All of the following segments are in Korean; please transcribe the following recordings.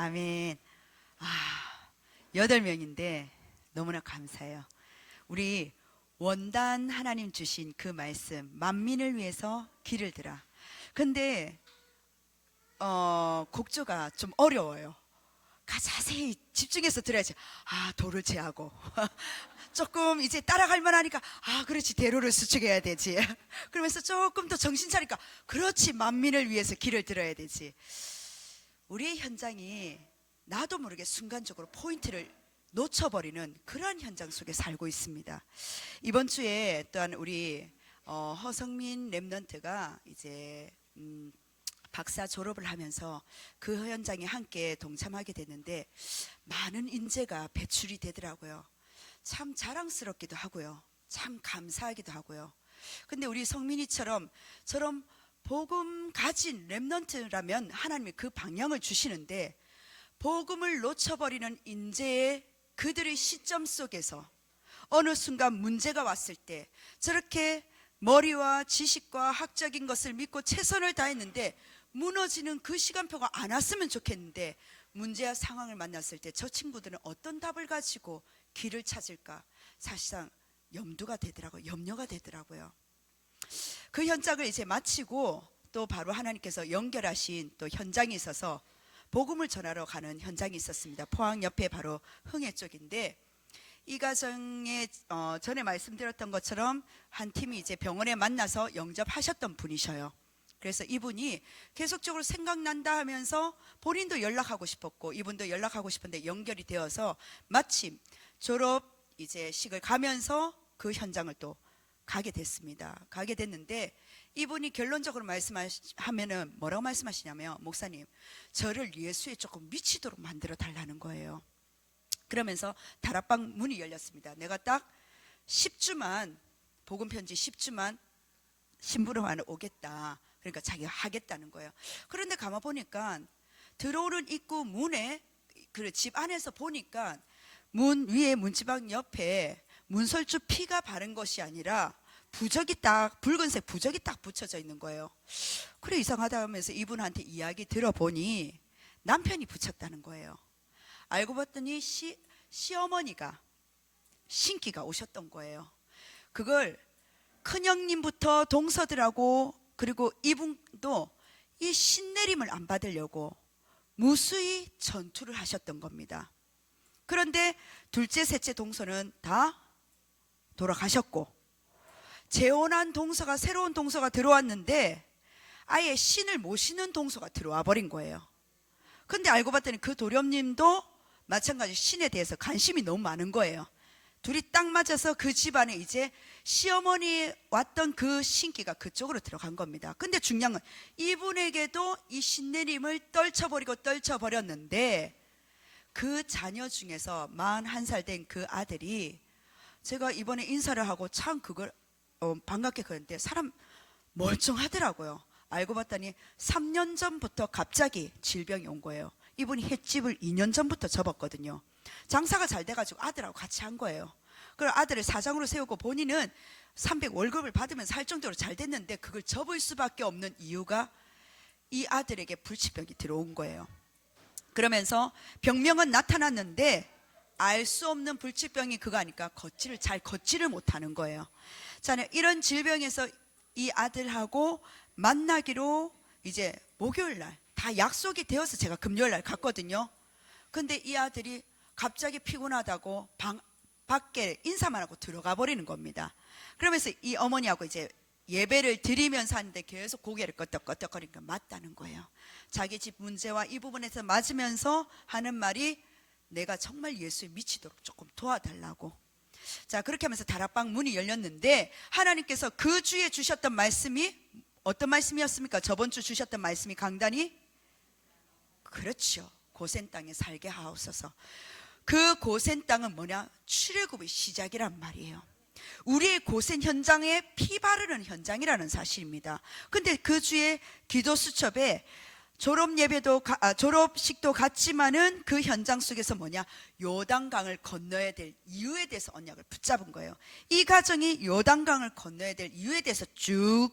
아멘. 8명인데 너무나 감사해요. 우리 원단 하나님 주신 그 말씀, 만민을 위해서 길을 들아. 근데 곡조가 좀 어려워요. 자세히 집중해서 들어야지. 도를 제하고 조금 이제 따라갈 만하니까 그렇지, 대로를 수축해야 되지. 그러면서 조금 더 정신 차리니까 그렇지, 만민을 위해서 길을 들어야 되지. 우리의 현장이 나도 모르게 순간적으로 포인트를 놓쳐버리는 그러한 현장 속에 살고 있습니다. 이번 주에 또한 우리 허성민 랩런트가 이제 박사 졸업을 하면서 그 현장에 함께 동참하게 됐는데 많은 인재가 배출이 되더라고요. 참 자랑스럽기도 하고요, 참 감사하기도 하고요. 근데 우리 성민이처럼 저런 복음 가진 랩런트라면 하나님이 그 방향을 주시는데, 복음을 놓쳐버리는 인재의 그들의 시점 속에서 어느 순간 문제가 왔을 때 저렇게 머리와 지식과 학적인 것을 믿고 최선을 다했는데 무너지는 그 시간표가 안 왔으면 좋겠는데, 문제와 상황을 만났을 때 저 친구들은 어떤 답을 가지고 길을 찾을까 사실상 염려가 되더라고요. 그 현장을 이제 마치고 또 바로 하나님께서 연결하신 또 현장이 있어서 복음을 전하러 가는 현장이 있었습니다. 포항 옆에 바로 흥해 쪽인데, 이 가정에 전에 말씀드렸던 것처럼 한 팀이 이제 병원에 만나서 영접하셨던 분이셔요. 그래서 이분이 계속적으로 생각난다 하면서 본인도 연락하고 싶었고 이분도 연락하고 싶은데 연결이 되어서 마침 졸업 이제 식을 가면서 그 현장을 또 가게 됐습니다. 가게 됐는데 이분이 결론적으로 말씀하면은 뭐라고 말씀하시냐면, 목사님, 저를 예수에 조금 미치도록 만들어 달라는 거예요. 그러면서 다락방 문이 열렸습니다. 내가 딱 10주만 복음 편지 10주만 심부름하러 오겠다. 그러니까 자기가 하겠다는 거예요. 그런데 가만 보니까 들어오는 입구 문에 그 집 안에서 보니까 문 위에 문지방 옆에 문설주 피가 바른 것이 아니라 부적이 딱, 붉은색 부적이 딱 붙여져 있는 거예요. 그래, 이상하다 하면서 이분한테 이야기 들어보니 남편이 붙였다는 거예요. 알고 봤더니 시어머니가 신기가 오셨던 거예요. 그걸 큰형님부터 동서들하고 그리고 이분도 이 신내림을 안 받으려고 무수히 전투를 하셨던 겁니다. 그런데 둘째, 셋째 동서는 다 돌아가셨고 재혼한 동서가, 새로운 동서가 들어왔는데 아예 신을 모시는 동서가 들어와 버린 거예요. 근데 알고 봤더니 그 도련님도 마찬가지 신에 대해서 관심이 너무 많은 거예요. 둘이 딱 맞아서 그 집안에 이제 시어머니 왔던 그 신기가 그쪽으로 들어간 겁니다. 근데 중요한 건 이분에게도 이 신내림을 떨쳐버렸는데 그 자녀 중에서 41살 된 그 아들이, 제가 이번에 인사를 하고 참 그걸 반갑게 그랬는데 사람 멀쩡하더라고요. 알고 봤더니 3년 전부터 갑자기 질병이 온 거예요. 이분이 횟집을 2년 전부터 접었거든요. 장사가 잘 돼가지고 아들하고 같이 한 거예요. 그리고 아들을 사장으로 세우고 본인은 300 월급을 받으면서 할 정도로 잘 됐는데 그걸 접을 수밖에 없는 이유가 이 아들에게 불치병이 들어온 거예요. 그러면서 병명은 나타났는데 알 수 없는 불치병이 그거 하니까 잘 걷지를 못하는 거예요. 자, 이런 질병에서 이 아들하고 만나기로 이제 목요일 날 다 약속이 되어서 제가 금요일 날 갔거든요. 근데 이 아들이 갑자기 피곤하다고 밖에 인사만 하고 들어가 버리는 겁니다. 그러면서 이 어머니하고 이제 예배를 드리면서 하는데 계속 고개를 끄덕끄덕거리니까 맞다는 거예요. 자기 집 문제와 이 부분에서 맞으면서 하는 말이, 내가 정말 예수에 미치도록 조금 도와달라고. 자, 그렇게 하면서 다락방 문이 열렸는데 하나님께서 그 주에 주셨던 말씀이 어떤 말씀이었습니까? 저번 주 주셨던 말씀이 강단이, 그렇죠, 고센 땅에 살게 하옵소서. 그 고센 땅은 뭐냐? 출애굽의 시작이란 말이에요. 우리의 고센 현장에 피 바르는 현장이라는 사실입니다. 근데 그 주에 기도 수첩에 졸업식도 같지만은 그 현장 속에서 뭐냐? 요단강을 건너야 될 이유에 대해서 언약을 붙잡은 거예요. 이 가정이 요단강을 건너야 될 이유에 대해서 쭉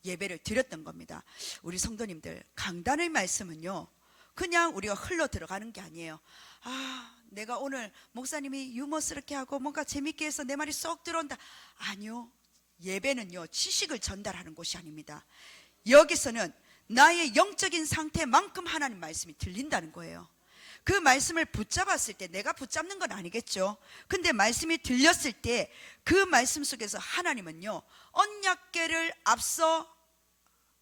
예배를 드렸던 겁니다. 우리 성도님들, 강단의 말씀은요, 그냥 우리가 흘러 들어가는 게 아니에요. 아, 내가 오늘 목사님이 유머스럽게 하고 뭔가 재밌게 해서 내 말이 쏙 들어온다. 아니요. 예배는요, 지식을 전달하는 곳이 아닙니다. 여기서는 나의 영적인 상태만큼 하나님 말씀이 들린다는 거예요. 그 말씀을 붙잡았을 때, 내가 붙잡는 건 아니겠죠. 근데 말씀이 들렸을 때 그 말씀 속에서 하나님은요, 언약궤를 앞서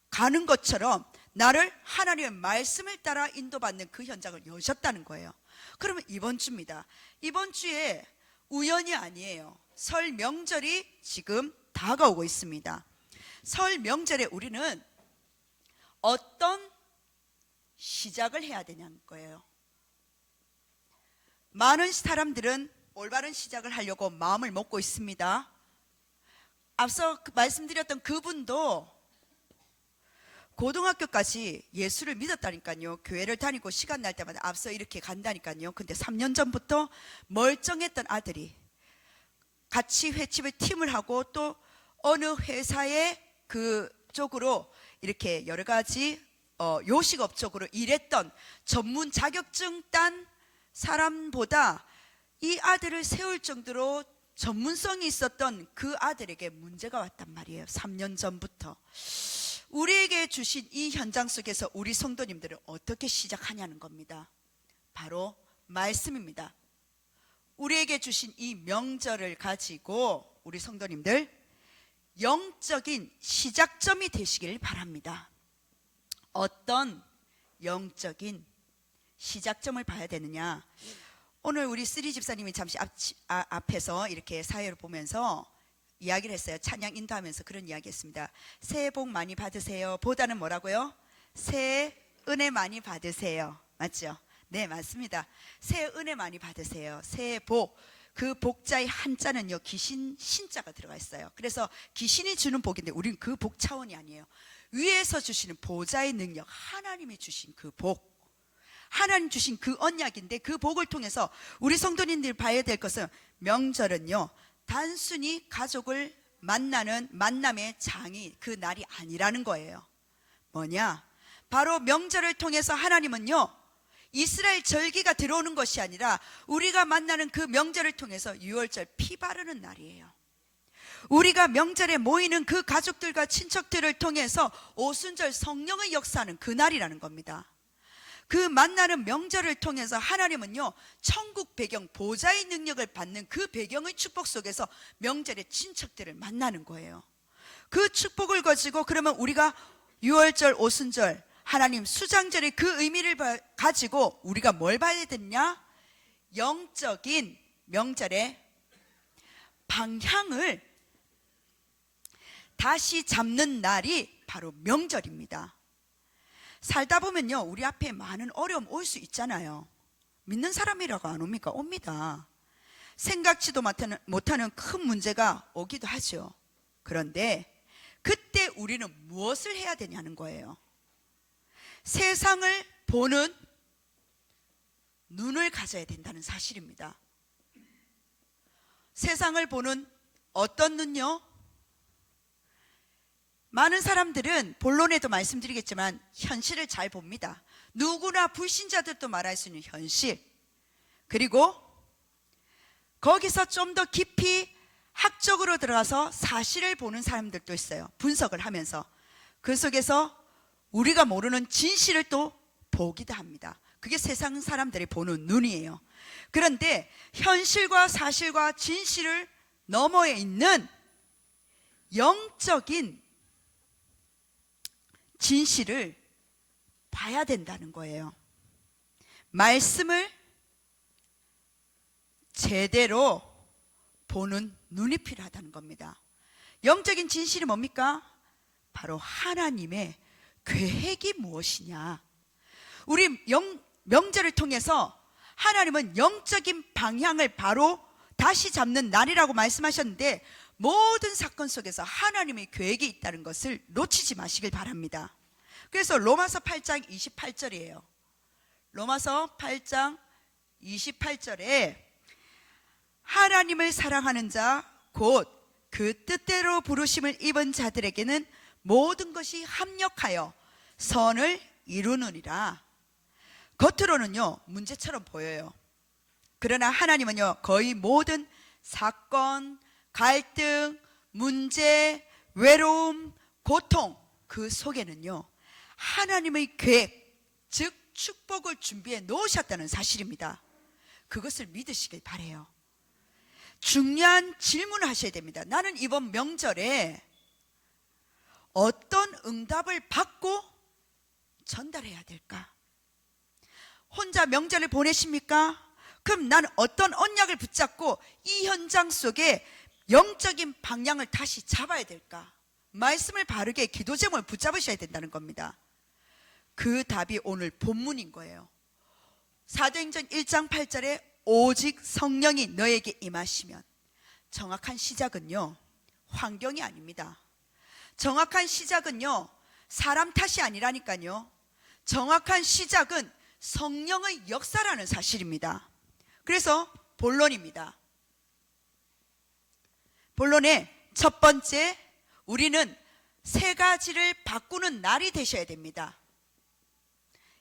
가는 것처럼 나를 하나님의 말씀을 따라 인도받는 그 현장을 여셨다는 거예요. 그러면 이번 주입니다. 이번 주에 우연이 아니에요. 설 명절이 지금 다가오고 있습니다. 설 명절에 우리는 어떤 시작을 해야 되냐는 거예요. 많은 사람들은 올바른 시작을 하려고 마음을 먹고 있습니다. 앞서 말씀드렸던 그분도 고등학교까지 예수를 믿었다니까요. 교회를 다니고 시간 날 때마다 앞서 이렇게 간다니까요. 근데 3년 전부터 멀쩡했던 아들이 같이 횟집을 팀을 하고 또 어느 회사의 그쪽으로 이렇게 여러 가지 요식업 쪽으로 일했던 전문 자격증 딴 사람보다 이 아들을 세울 정도로 전문성이 있었던 그 아들에게 문제가 왔단 말이에요. 3년 전부터. 우리에게 주신 이 현장 속에서 우리 성도님들은 어떻게 시작하냐는 겁니다. 바로 말씀입니다. 우리에게 주신 이 명절을 가지고 우리 성도님들 영적인 시작점이 되시길 바랍니다. 어떤 영적인 시작점을 봐야 되느냐? 오늘 우리 쓰리 집사님이 잠시 앞에서 이렇게 사회를 보면서 이야기를 했어요. 찬양 인도하면서 그런 이야기 했습니다. 새해 복 많이 받으세요 보다는 뭐라고요? 새해 은혜 많이 받으세요. 맞죠? 네, 맞습니다. 새해 은혜 많이 받으세요. 새해 복, 그 복자의 한자는요, 귀신 신자가 들어가 있어요. 그래서 귀신이 주는 복인데 우리는 그 복 차원이 아니에요. 위에서 주시는 보좌의 능력, 하나님이 주신 그 복, 하나님 주신 그 언약인데 그 복을 통해서 우리 성도님들이 봐야 될 것은 명절은요, 단순히 가족을 만나는 만남의 장이 그 날이 아니라는 거예요. 뭐냐? 바로 명절을 통해서 하나님은요, 이스라엘 절기가 들어오는 것이 아니라 우리가 만나는 그 명절을 통해서 유월절 피 바르는 날이에요. 우리가 명절에 모이는 그 가족들과 친척들을 통해서 오순절 성령의 역사하는 그 날이라는 겁니다. 그 만나는 명절을 통해서 하나님은요, 천국 배경, 보좌의 능력을 받는 그 배경의 축복 속에서 명절에 친척들을 만나는 거예요. 그 축복을 가지고 그러면 우리가 유월절, 오순절, 하나님 수장절의 그 의미를 가지고 우리가 뭘 봐야 되느냐? 영적인 명절의 방향을 다시 잡는 날이 바로 명절입니다. 살다 보면요, 우리 앞에 많은 어려움 올 수 있잖아요. 믿는 사람이라고 안 옵니까? 옵니다. 생각지도 못하는 큰 문제가 오기도 하죠. 그런데 그때 우리는 무엇을 해야 되냐는 거예요. 세상을 보는 눈을 가져야 된다는 사실입니다. 세상을 보는 어떤 눈요? 많은 사람들은 본론에도 말씀드리겠지만 현실을 잘 봅니다. 누구나 불신자들도 말할 수 있는 현실, 그리고 거기서 좀 더 깊이 학적으로 들어가서 사실을 보는 사람들도 있어요. 분석을 하면서 그 속에서 우리가 모르는 진실을 또 보기도 합니다. 그게 세상 사람들이 보는 눈이에요. 그런데 현실과 사실과 진실을 너머에 있는 영적인 진실을 봐야 된다는 거예요. 말씀을 제대로 보는 눈이 필요하다는 겁니다. 영적인 진실이 뭡니까? 바로 하나님의 계획이 무엇이냐. 우리 명절을 통해서 하나님은 영적인 방향을 바로 다시 잡는 날이라고 말씀하셨는데, 모든 사건 속에서 하나님의 계획이 있다는 것을 놓치지 마시길 바랍니다. 그래서 로마서 8장 28절이에요. 로마서 8장 28절에 하나님을 사랑하는 자 곧 그 뜻대로 부르심을 입은 자들에게는 모든 것이 합력하여 선을 이루느니라. 겉으로는요 문제처럼 보여요. 그러나 하나님은요 거의 모든 사건, 갈등, 문제, 외로움, 고통 그 속에는요 하나님의 계획, 즉 축복을 준비해 놓으셨다는 사실입니다. 그것을 믿으시길 바라요. 중요한 질문을 하셔야 됩니다. 나는 이번 명절에 어떤 응답을 받고 전달해야 될까? 혼자 명절을 보내십니까? 그럼 나는 어떤 언약을 붙잡고 이 현장 속에 영적인 방향을 다시 잡아야 될까? 말씀을 바르게 기도 제목을 붙잡으셔야 된다는 겁니다. 그 답이 오늘 본문인 거예요. 사도행전 1장 8절에 오직 성령이 너에게 임하시면, 정확한 시작은요 환경이 아닙니다. 정확한 시작은요 사람 탓이 아니라니까요. 정확한 시작은 성령의 역사라는 사실입니다. 그래서 본론입니다. 본론의 첫 번째, 우리는 세 가지를 바꾸는 날이 되셔야 됩니다.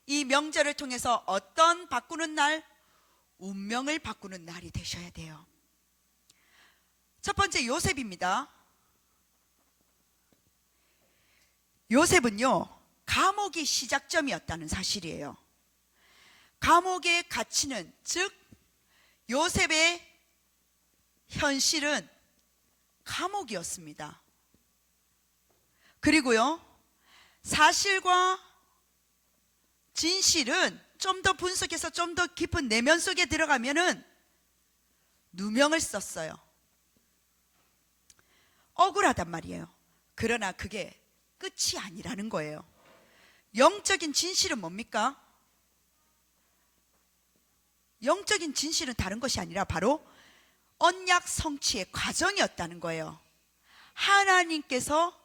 이 명절을 통해서 어떤 바꾸는 날? 운명을 바꾸는 날이 되셔야 돼요. 첫 번째 요셉입니다. 요셉은요 감옥이 시작점이었다는 사실이에요. 감옥의 가치는, 즉 요셉의 현실은 감옥이었습니다. 그리고요 사실과 진실은 좀 더 분석해서 좀 더 깊은 내면 속에 들어가면은 누명을 썼어요. 억울하단 말이에요. 그러나 그게 끝이 아니라는 거예요. 영적인 진실은 뭡니까? 영적인 진실은 다른 것이 아니라 바로 언약 성취의 과정이었다는 거예요. 하나님께서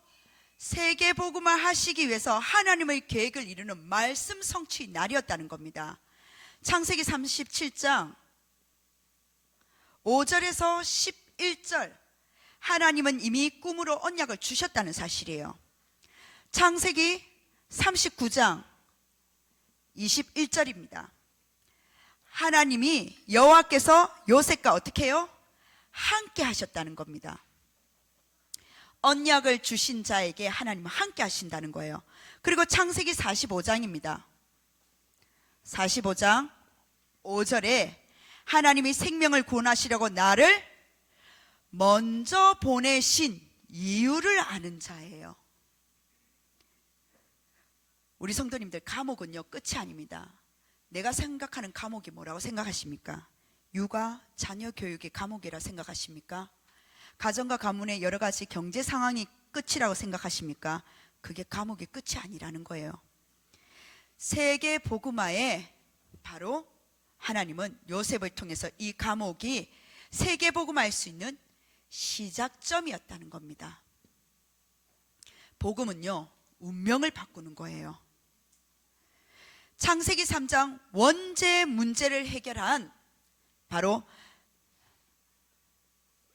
세계복음화 하시기 위해서 하나님의 계획을 이루는 말씀 성취 날이었다는 겁니다. 창세기 37장 5절에서 11절, 하나님은 이미 꿈으로 언약을 주셨다는 사실이에요. 창세기 39장 21절입니다. 하나님이 여호와께서 요셉과 어떻게 해요? 함께 하셨다는 겁니다. 언약을 주신 자에게 하나님은 함께 하신다는 거예요. 그리고 창세기 45장입니다. 45장 5절에 하나님이 생명을 구원하시려고 나를 먼저 보내신 이유를 아는 자예요. 우리 성도님들, 감옥은요 끝이 아닙니다. 내가 생각하는 감옥이 뭐라고 생각하십니까? 육아, 자녀 교육이 감옥이라 생각하십니까? 가정과 가문의 여러 가지 경제 상황이 끝이라고 생각하십니까? 그게 감옥의 끝이 아니라는 거예요. 세계 복음화에 바로 하나님은 요셉을 통해서 이 감옥이 세계 복음화할 수 있는 시작점이었다는 겁니다. 복음은요 운명을 바꾸는 거예요. 창세기 3장 원죄 문제를 해결한 바로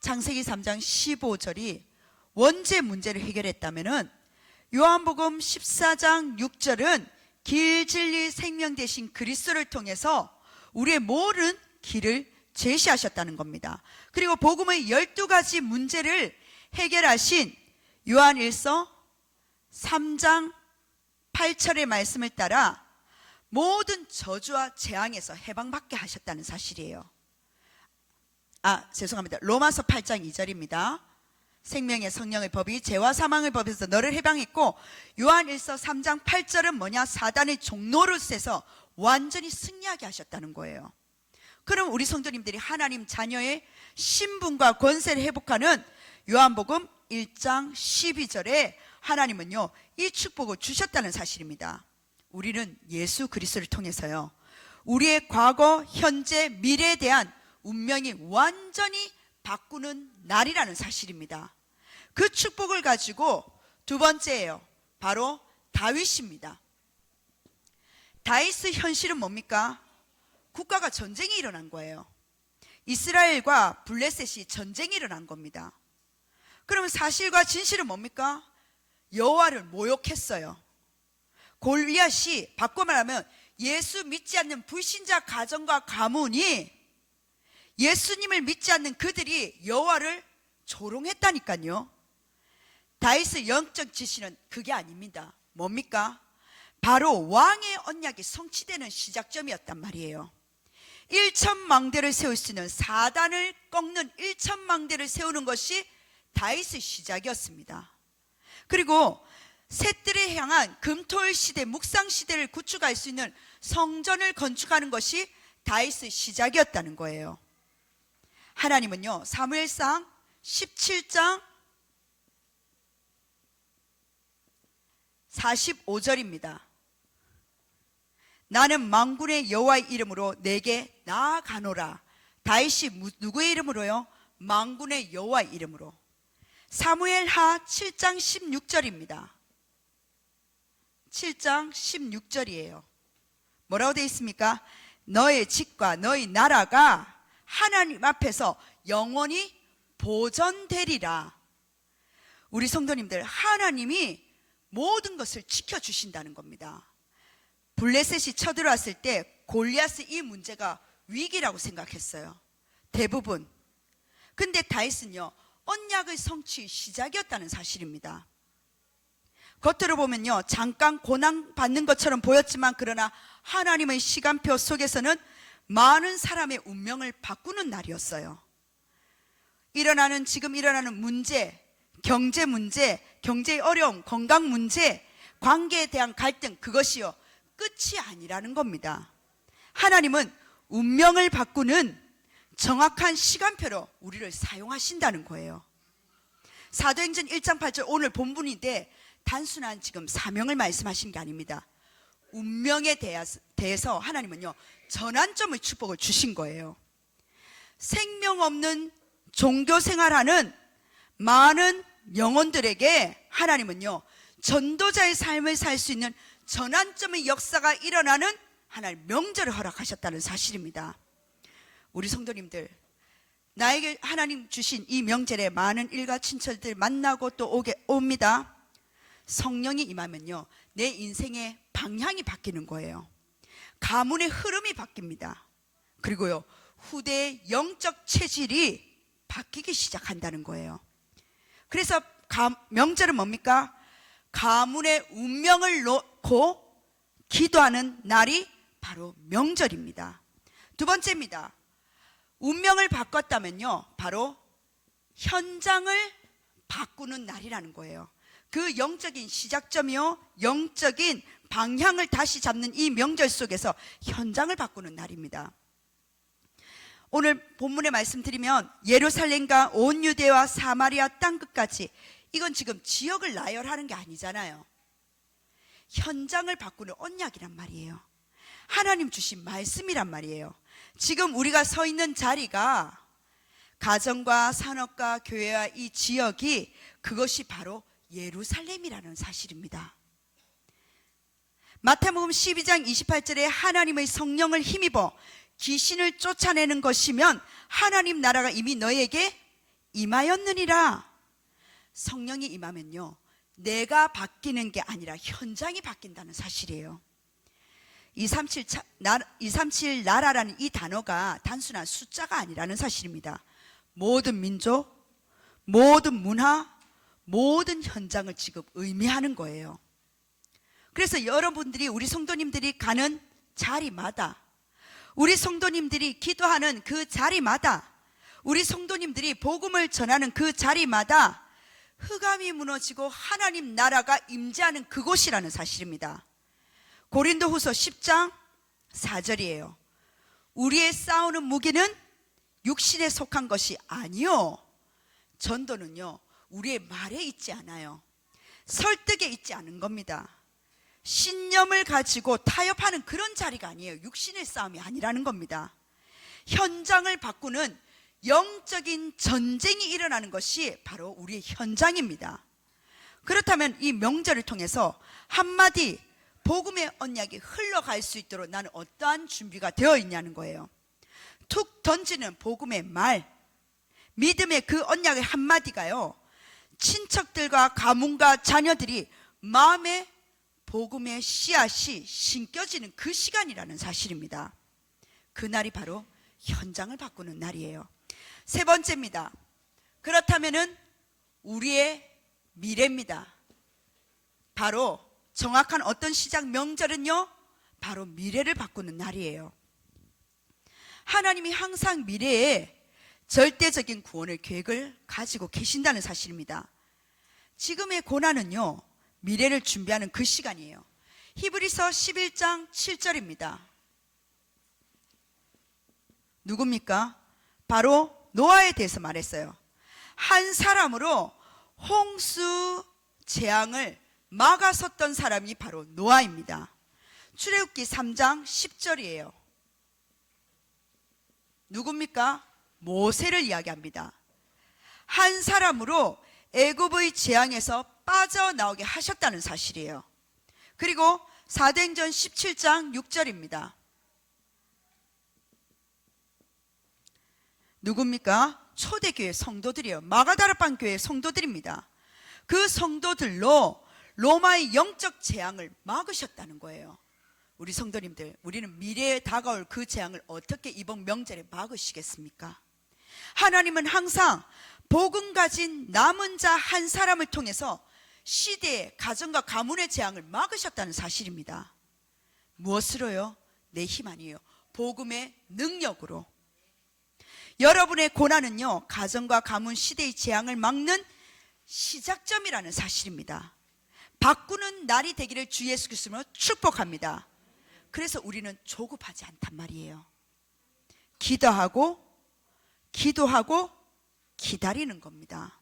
창세기 3장 15절이 원죄 문제를 해결했다면은 요한복음 14장 6절은 길, 진리, 생명 되신 그리스도를 통해서 우리의 모든 길을 제시하셨다는 겁니다. 그리고 복음의 12가지 문제를 해결하신 요한일서 3장 8절의 말씀을 따라 모든 저주와 재앙에서 해방받게 하셨다는 사실이에요. 죄송합니다. 로마서 8장 2절입니다. 생명의 성령의 법이 죄와 사망의 법에서 너를 해방했고, 요한일서 3장 8절은 뭐냐? 사단의 종노릇에서 완전히 승리하게 하셨다는 거예요. 그럼 우리 성도님들이 하나님 자녀의 신분과 권세를 회복하는 요한복음 1장 12절에 하나님은요 이 축복을 주셨다는 사실입니다. 우리는 예수 그리스도를 통해서요 우리의 과거, 현재, 미래에 대한 운명이 완전히 바꾸는 날이라는 사실입니다. 그 축복을 가지고 두 번째예요. 바로 다윗입니다. 다윗의 현실은 뭡니까? 국가가 전쟁이 일어난 거예요. 이스라엘과 블레셋이 전쟁이 일어난 겁니다. 그러면 사실과 진실은 뭡니까? 여호와를 모욕했어요. 골리앗이 바꿔 말하면 예수 믿지 않는 불신자 가정과 가문이 예수님을 믿지 않는 그들이 여호와를 조롱했다니까요. 다윗의 영적 지시는 그게 아닙니다. 뭡니까? 바로 왕의 언약이 성취되는 시작점이었단 말이에요. 1천망대를 세울 수 있는 사단을 꺾는 1천망대를 세우는 것이 다윗의 시작이었습니다. 그리고 셋들을 향한 금토일 시대, 묵상 시대를 구축할 수 있는 성전을 건축하는 것이 다윗의 시작이었다는 거예요. 하나님은요, 사무엘상 17장 45절입니다. 나는 만군의 여호와의 이름으로 내게 나아가노라. 다윗이 누구의 이름으로요? 만군의 여호와의 이름으로. 사무엘하 7장 16절입니다. 7장 16절이에요. 뭐라고 되어 있습니까? 너의 집과 너의 나라가 하나님 앞에서 영원히 보존되리라. 우리 성도님들, 하나님이 모든 것을 지켜주신다는 겁니다. 블레셋이 쳐들어왔을 때 골리앗의 이 문제가 위기라고 생각했어요, 대부분. 근데 다윗은요, 언약의 성취 시작이었다는 사실입니다. 겉으로 보면요, 잠깐 고난 받는 것처럼 보였지만 그러나 하나님의 시간표 속에서는 많은 사람의 운명을 바꾸는 날이었어요. 지금 일어나는 문제, 경제 문제, 경제의 어려움, 건강 문제, 관계에 대한 갈등, 그것이요, 끝이 아니라는 겁니다. 하나님은 운명을 바꾸는 정확한 시간표로 우리를 사용하신다는 거예요. 사도행전 1장 8절, 오늘 본문인데 단순한 지금 사명을 말씀하신 게 아닙니다. 운명에 대해서 하나님은요, 전환점의 축복을 주신 거예요. 생명 없는 종교 생활하는 많은 영혼들에게 하나님은요, 전도자의 삶을 살 수 있는 전환점의 역사가 일어나는 하나님 명절을 허락하셨다는 사실입니다. 우리 성도님들, 나에게 하나님 주신 이 명절에 많은 일가 친척들 만나고 또 옵니다. 성령이 임하면요, 내 인생의 방향이 바뀌는 거예요. 가문의 흐름이 바뀝니다. 그리고요, 후대의 영적 체질이 바뀌기 시작한다는 거예요. 그래서 명절은 뭡니까? 가문의 운명을 놓고 기도하는 날이 바로 명절입니다. 두 번째입니다. 운명을 바꿨다면요, 바로 현장을 바꾸는 날이라는 거예요. 그 영적인 시작점이요, 영적인 방향을 다시 잡는 이 명절 속에서 현장을 바꾸는 날입니다. 오늘 본문에 말씀드리면 예루살렘과 온 유대와 사마리아 땅끝까지, 이건 지금 지역을 나열하는 게 아니잖아요. 현장을 바꾸는 언약이란 말이에요. 하나님 주신 말씀이란 말이에요. 지금 우리가 서 있는 자리가 가정과 산업과 교회와 이 지역이, 그것이 바로 예루살렘이라는 사실입니다. 마태복음 12장 28절에 하나님의 성령을 힘입어 귀신을 쫓아내는 것이면 하나님 나라가 이미 너에게 임하였느니라. 성령이 임하면요, 내가 바뀌는 게 아니라 현장이 바뀐다는 사실이에요. 237 나라라는 이 단어가 단순한 숫자가 아니라는 사실입니다. 모든 민족, 모든 문화, 모든 현장을 지금 의미하는 거예요. 그래서 여러분들이, 우리 성도님들이 가는 자리마다, 우리 성도님들이 기도하는 그 자리마다, 우리 성도님들이 복음을 전하는 그 자리마다 흑암이 무너지고 하나님 나라가 임재하는 그곳이라는 사실입니다. 고린도후서 10장 4절이에요. 우리의 싸우는 무기는 육신에 속한 것이 아니요, 전도는요, 우리의 말에 있지 않아요. 설득에 있지 않은 겁니다. 신념을 가지고 타협하는 그런 자리가 아니에요. 육신의 싸움이 아니라는 겁니다. 현장을 바꾸는 영적인 전쟁이 일어나는 것이 바로 우리의 현장입니다. 그렇다면 이 명절을 통해서 한마디 복음의 언약이 흘러갈 수 있도록 나는 어떠한 준비가 되어 있냐는 거예요. 툭 던지는 복음의 말, 믿음의 그 언약의 한마디가요, 친척들과 가문과 자녀들이 마음에 복음의 씨앗이 심겨지는 그 시간이라는 사실입니다. 그날이 바로 현장을 바꾸는 날이에요. 세 번째입니다. 그렇다면은 우리의 미래입니다. 바로 정확한 어떤 시작 명절은요, 바로 미래를 바꾸는 날이에요. 하나님이 항상 미래에 절대적인 구원의 계획을 가지고 계신다는 사실입니다. 지금의 고난은요, 미래를 준비하는 그 시간이에요. 히브리서 11장 7절입니다. 누굽니까? 바로 노아에 대해서 말했어요. 한 사람으로 홍수 재앙을 막아섰던 사람이 바로 노아입니다. 출애굽기 3장 10절이에요. 누굽니까? 모세를 이야기합니다. 한 사람으로 애굽의 재앙에서 빠져나오게 하셨다는 사실이에요. 그리고 사도행전 17장 6절입니다. 누굽니까? 초대교회 성도들이에요. 마가다라방 교회 성도들입니다. 그 성도들로 로마의 영적 재앙을 막으셨다는 거예요. 우리 성도님들, 우리는 미래에 다가올 그 재앙을 어떻게 이번 명절에 막으시겠습니까? 하나님은 항상 복음 가진 남은 자 한 사람을 통해서 시대의 가정과 가문의 재앙을 막으셨다는 사실입니다. 무엇으로요? 내 힘 아니에요. 복음의 능력으로. 여러분의 고난은요, 가정과 가문 시대의 재앙을 막는 시작점이라는 사실입니다. 바꾸는 날이 되기를 주 예수 그리스도로 축복합니다. 그래서 우리는 조급하지 않단 말이에요. 기도하고 기다리는 겁니다.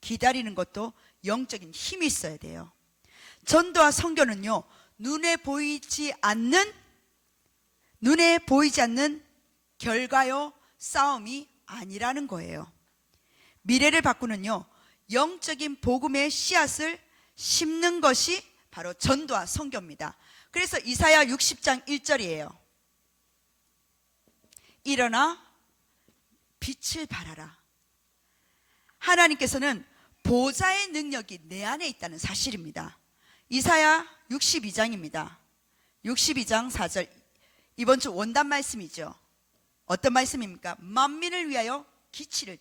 기다리는 것도 영적인 힘이 있어야 돼요. 전도와 선교는요, 눈에 보이지 않는 결과요, 싸움이 아니라는 거예요. 미래를 바꾸는요, 영적인 복음의 씨앗을 심는 것이 바로 전도와 선교입니다. 그래서 이사야 60장 1절이에요. 일어나 빛을 발하라. 하나님께서는 보좌의 능력이 내 안에 있다는 사실입니다. 이사야 62장입니다. 62장 4절. 이번 주 원단 말씀이죠. 어떤 말씀입니까? 만민을 위하여 길을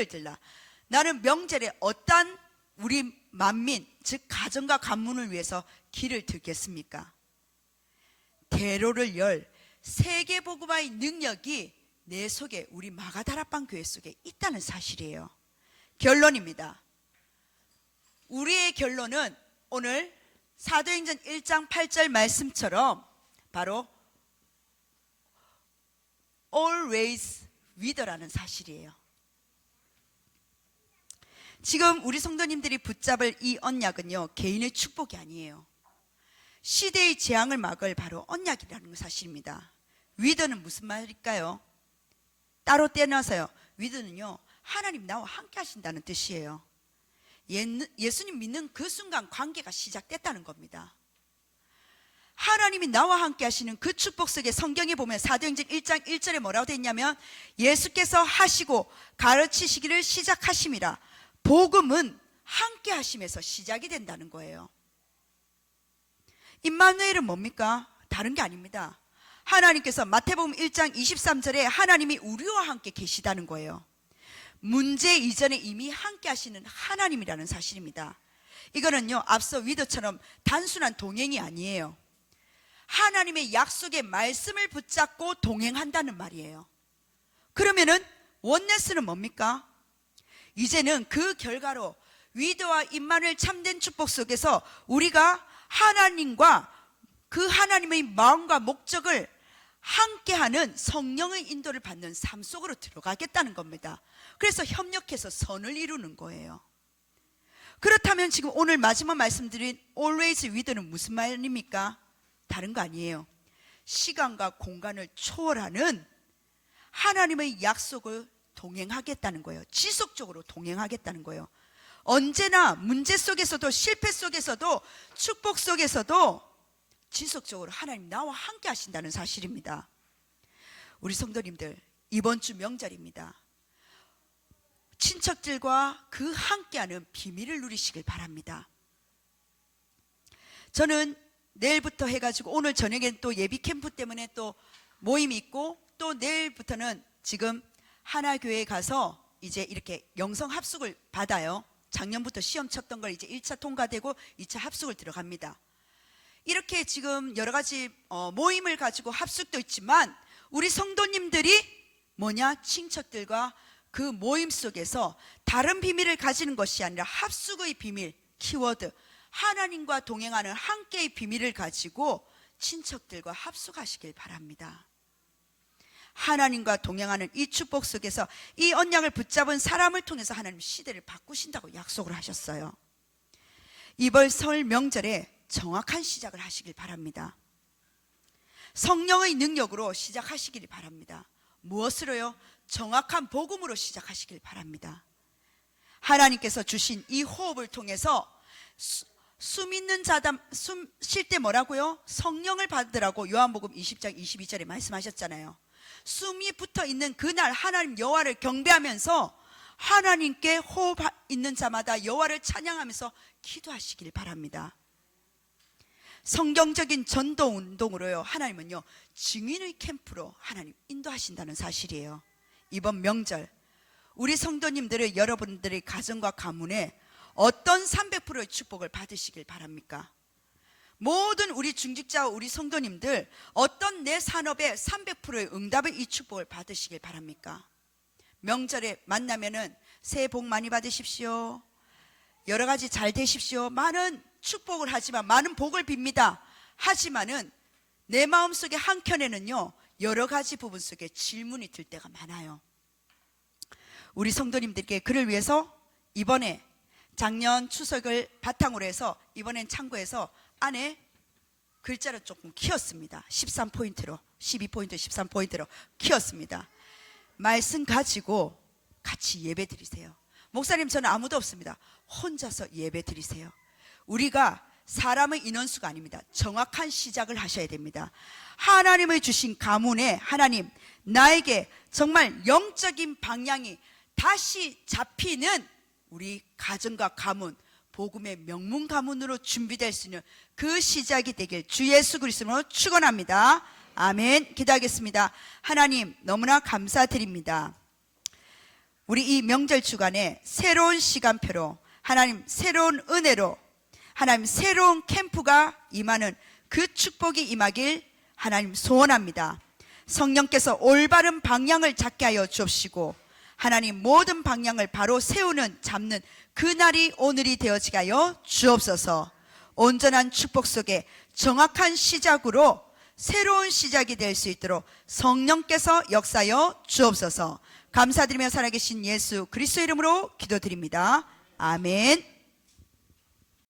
들라. 나는 명절에 어떤 우리 만민, 즉 가정과 가문을 위해서 길을 들겠습니까? 대로를 열 세계복음화의 능력이 내 속에, 우리 마가다라방 교회 속에 있다는 사실이에요. 결론입니다. 우리의 결론은 오늘 사도행전 1장 8절 말씀처럼 바로 always with라는 사실이에요. 지금 우리 성도님들이 붙잡을 이 언약은요, 개인의 축복이 아니에요. 시대의 재앙을 막을 바로 언약이라는 사실입니다. with는 무슨 말일까요? 따로 떼어놔서요. with는요, 하나님 나와 함께 하신다는 뜻이에요. 예수님 믿는 그 순간 관계가 시작됐다는 겁니다. 하나님이 나와 함께 하시는 그 축복 속에 성경에 보면 사도행전 1장 1절에 뭐라고 되어 있냐면, 예수께서 하시고 가르치시기를 시작하심이라. 복음은 함께 하심에서 시작이 된다는 거예요. 임마누엘은 뭡니까? 다른 게 아닙니다. 하나님께서 마태복음 1장 23절에 하나님이 우리와 함께 계시다는 거예요. 문제 이전에 이미 함께 하시는 하나님이라는 사실입니다. 이거는요, 앞서 위도처럼 단순한 동행이 아니에요. 하나님의 약속의 말씀을 붙잡고 동행한다는 말이에요. 그러면은 원네스는 뭡니까? 이제는 그 결과로 위도와 임마누엘 참된 축복 속에서 우리가 하나님과 그 하나님의 마음과 목적을 함께하는 성령의 인도를 받는 삶 속으로 들어가겠다는 겁니다. 그래서 협력해서 선을 이루는 거예요. 그렇다면 지금 오늘 마지막 말씀드린 always with는 무슨 말입니까? 다른 거 아니에요. 시간과 공간을 초월하는 하나님의 약속을 동행하겠다는 거예요. 지속적으로 동행하겠다는 거예요. 언제나 문제 속에서도, 실패 속에서도, 축복 속에서도 지속적으로 하나님 나와 함께 하신다는 사실입니다. 우리 성도님들, 이번 주 명절입니다. 친척들과 그 함께하는 비밀을 누리시길 바랍니다. 저는 내일부터 해가지고 오늘 저녁엔 또 예비 캠프 때문에 또 모임이 있고, 또 내일부터는 지금 하나교회에 가서 이제 이렇게 영성 합숙을 받아요. 작년부터 시험 쳤던 걸 이제 1차 통과되고 2차 합숙을 들어갑니다. 이렇게 지금 여러 가지 모임을 가지고 합숙도 있지만, 우리 성도님들이 뭐냐? 친척들과 그 모임 속에서 다른 비밀을 가지는 것이 아니라 합숙의 비밀, 키워드, 하나님과 동행하는 함께의 비밀을 가지고 친척들과 합숙하시길 바랍니다. 하나님과 동행하는 이 축복 속에서 이 언약을 붙잡은 사람을 통해서 하나님 시대를 바꾸신다고 약속을 하셨어요. 이번 설 명절에 정확한 시작을 하시길 바랍니다. 성령의 능력으로 시작하시길 바랍니다. 무엇으로요? 정확한 복음으로 시작하시길 바랍니다. 하나님께서 주신 이 호흡을 통해서 숨 있는 자다, 숨 쉴 때 뭐라고요? 성령을 받으라고 요한복음 20장 22절에 말씀하셨잖아요. 숨이 붙어 있는 그날 하나님 여호와를 경배하면서 하나님께 호흡 있는 자마다 여호와를 찬양하면서 기도하시길 바랍니다. 성경적인 전도 운동으로요, 하나님은요 증인의 캠프로 하나님 인도하신다는 사실이에요. 이번 명절 우리 성도님들의 여러분들의 가정과 가문에 어떤 300%의 축복을 받으시길 바랍니까? 모든 우리 중직자와 우리 성도님들 어떤 내 산업에 300%의 응답의 이 축복을 받으시길 바랍니까? 명절에 만나면은 새해 복 많이 받으십시오, 여러 가지 잘 되십시오, 많은 축복을 하지만, 많은 복을 빕니다 하지만은 내 마음속에 한켠에는요 여러 가지 부분 속에 질문이 들 때가 많아요. 우리 성도님들께 그를 위해서 이번에 작년 추석을 바탕으로 해서 이번엔 참고해서 안에 글자를 조금 키웠습니다. 13포인트로 12포인트 13포인트로 키웠습니다. 말씀 가지고 같이 예배 드리세요. 목사님 저는 아무도 없습니다. 혼자서 예배 드리세요. 우리가 사람의 인원수가 아닙니다. 정확한 시작을 하셔야 됩니다. 하나님의 주신 가문에 하나님 나에게 정말 영적인 방향이 다시 잡히는 우리 가정과 가문, 복음의 명문 가문으로 준비될 수 있는 그 시작이 되길 주 예수 그리스도로 축원합니다. 아멘. 기도하겠습니다. 하나님 너무나 감사드립니다. 우리 이 명절 주간에 새로운 시간표로 하나님 새로운 은혜로 하나님 새로운 캠프가 임하는 그 축복이 임하길 하나님 소원합니다. 성령께서 올바른 방향을 잡게 하여 주옵시고 하나님 모든 방향을 바로 세우는 잡는 그날이 오늘이 되어지게 하여 주옵소서. 온전한 축복 속에 정확한 시작으로 새로운 시작이 될 수 있도록 성령께서 역사하여 주옵소서. 감사드리며 살아계신 예수 그리스도 이름으로 기도드립니다. 아멘.